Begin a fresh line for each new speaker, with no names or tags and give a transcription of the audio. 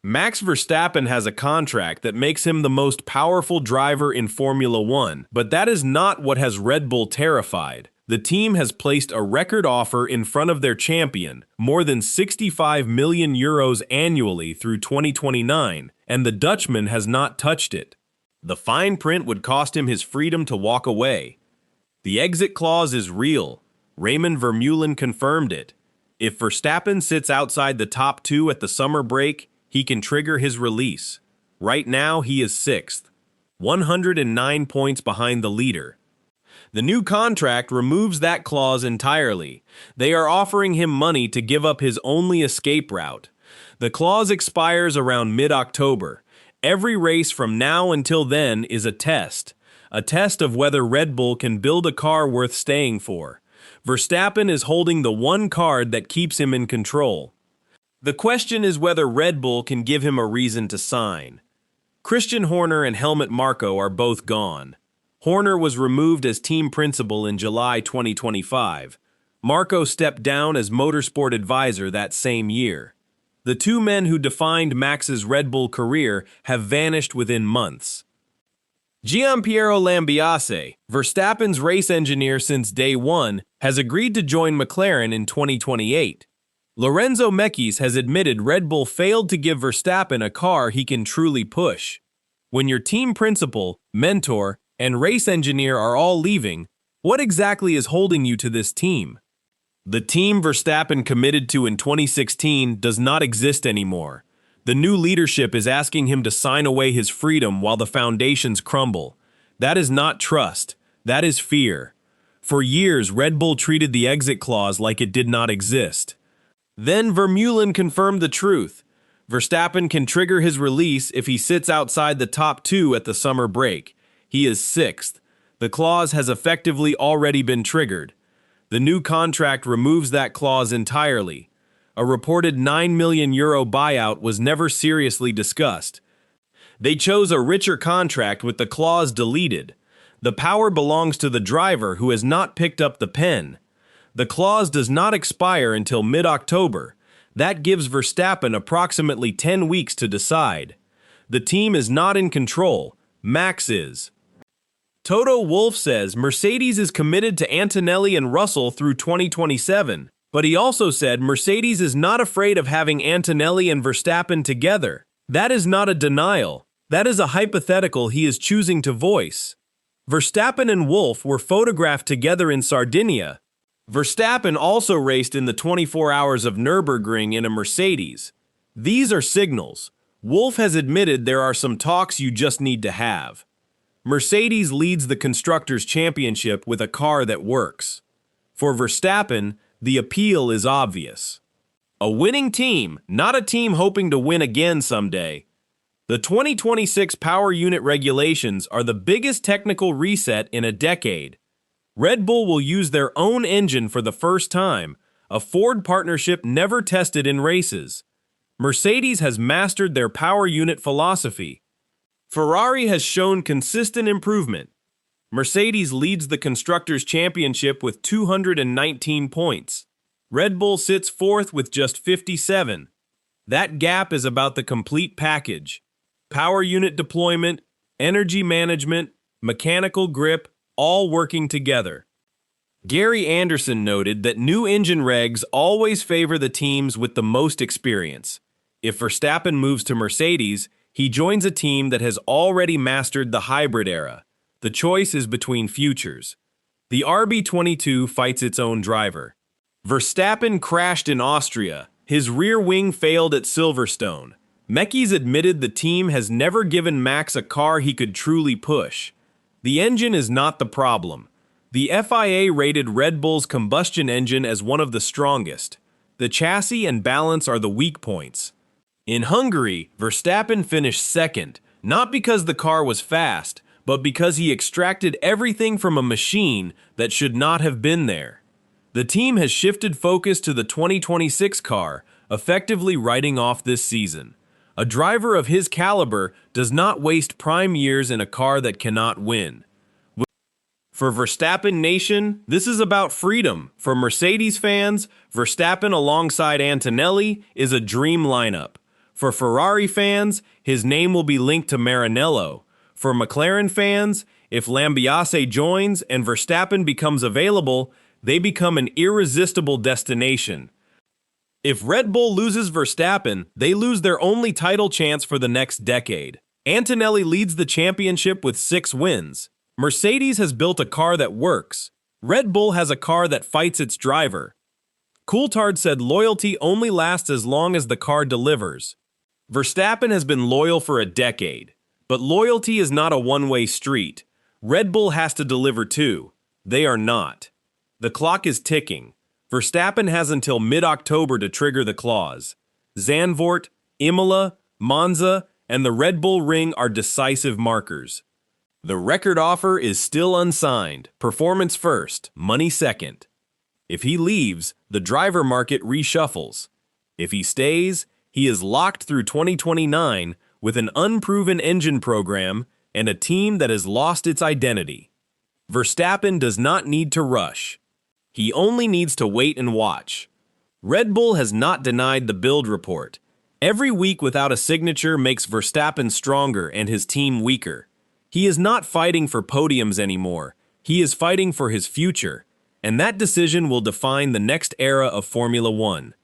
Max Verstappen has a contract that makes him the most powerful driver in Formula One, but that is not what has Red Bull terrified. The team has placed a record offer in front of their champion, more than 65 million euros annually through 2029, and the Dutchman has not touched it. The fine print would cost him his freedom to walk away. The exit clause is real. Raymond Vermeulen confirmed it. If Verstappen sits outside the top two at the summer break, he can trigger his release. Right now, he is 6th, 109 points behind the leader. The new contract removes that clause entirely. They are offering him money to give up his only escape route. The clause expires around mid-October. Every race from now until then is a test of whether Red Bull can build a car worth staying for. Verstappen is holding the one card that keeps him in control. The question is whether Red Bull can give him a reason to sign. Christian Horner and Helmut Marko are both gone. Horner was removed as team principal in July 2025. Marko stepped down as motorsport advisor that same year. The two men who defined Max's Red Bull career have vanished within months. Gianpiero Lambiase, Verstappen's race engineer since day one, has agreed to join McLaren in 2028. Lorenzo Mekies has admitted Red Bull failed to give Verstappen a car he can truly push. When your team principal, mentor, and race engineer are all leaving, what exactly is holding you to this team? The team Verstappen committed to in 2016 does not exist anymore. The new leadership is asking him to sign away his freedom while the foundations crumble. That is not trust. That is fear. For years, Red Bull treated the exit clause like it did not exist. Then Vermeulen confirmed the truth. Verstappen can trigger his release if he sits outside the top two at the summer break. He is 6th. The clause has effectively already been triggered. The new contract removes that clause entirely. A reported €9 million buyout was never seriously discussed. They chose a richer contract with the clause deleted. The power belongs to the driver who has not picked up the pen. The clause does not expire until mid-October. That gives Verstappen approximately 10 weeks to decide. The team is not in control. Max is. Toto Wolff says Mercedes is committed to Antonelli and Russell through 2027, but he also said Mercedes is not afraid of having Antonelli and Verstappen together. That is not a denial. That is a hypothetical he is choosing to voice. Verstappen and Wolff were photographed together in Sardinia. Verstappen also raced in the 24 Hours of Nürburgring in a Mercedes. These are signals. Wolff has admitted there are some talks you just need to have. Mercedes leads the Constructors' Championship with a car that works. For Verstappen, the appeal is obvious. A winning team, not a team hoping to win again someday. The 2026 power unit regulations are the biggest technical reset in a decade. Red Bull will use their own engine for the first time, a Ford partnership never tested in races. Mercedes has mastered their power unit philosophy. Ferrari has shown consistent improvement. Mercedes leads the Constructors' Championship with 219 points. Red Bull sits 4th with just 57. That gap is about the complete package. Power unit deployment, energy management, mechanical grip, all working together. Gary Anderson noted that new engine regs always favor the teams with the most experience. If Verstappen moves to Mercedes, he joins a team that has already mastered the hybrid era. The choice is between futures. The RB22 fights its own driver. Verstappen crashed in Austria. His rear wing failed at Silverstone. Mekies admitted the team has never given Max a car he could truly push. The engine is not the problem. The FIA rated Red Bull's combustion engine as one of the strongest. The chassis and balance are the weak points. In Hungary, Verstappen finished 2nd, not because the car was fast, but because he extracted everything from a machine that should not have been there. The team has shifted focus to the 2026 car, effectively writing off this season. A driver of his caliber does not waste prime years in a car that cannot win. For Verstappen Nation, this is about freedom. For Mercedes fans, Verstappen alongside Antonelli is a dream lineup. For Ferrari fans, his name will be linked to Maranello. For McLaren fans, if Lambiase joins and Verstappen becomes available, they become an irresistible destination. If Red Bull loses Verstappen, they lose their only title chance for the next decade. Antonelli leads the championship with 6 wins. Mercedes has built a car that works. Red Bull has a car that fights its driver. Coulthard said loyalty only lasts as long as the car delivers. Verstappen has been loyal for a decade, but loyalty is not a one-way street. Red Bull has to deliver too. They are not. The clock is ticking. Verstappen has until mid-October to trigger the clause. Zandvoort, Imola, Monza, and the Red Bull Ring are decisive markers. The record offer is still unsigned. Performance first, money second. If he leaves, the driver market reshuffles. If he stays, he is locked through 2029 with an unproven engine program and a team that has lost its identity. Verstappen does not need to rush. He only needs to wait and watch. Red Bull has not denied the build report. Every week without a signature makes Verstappen stronger and his team weaker. He is not fighting for podiums anymore. He is fighting for his future, and that decision will define the next era of Formula One.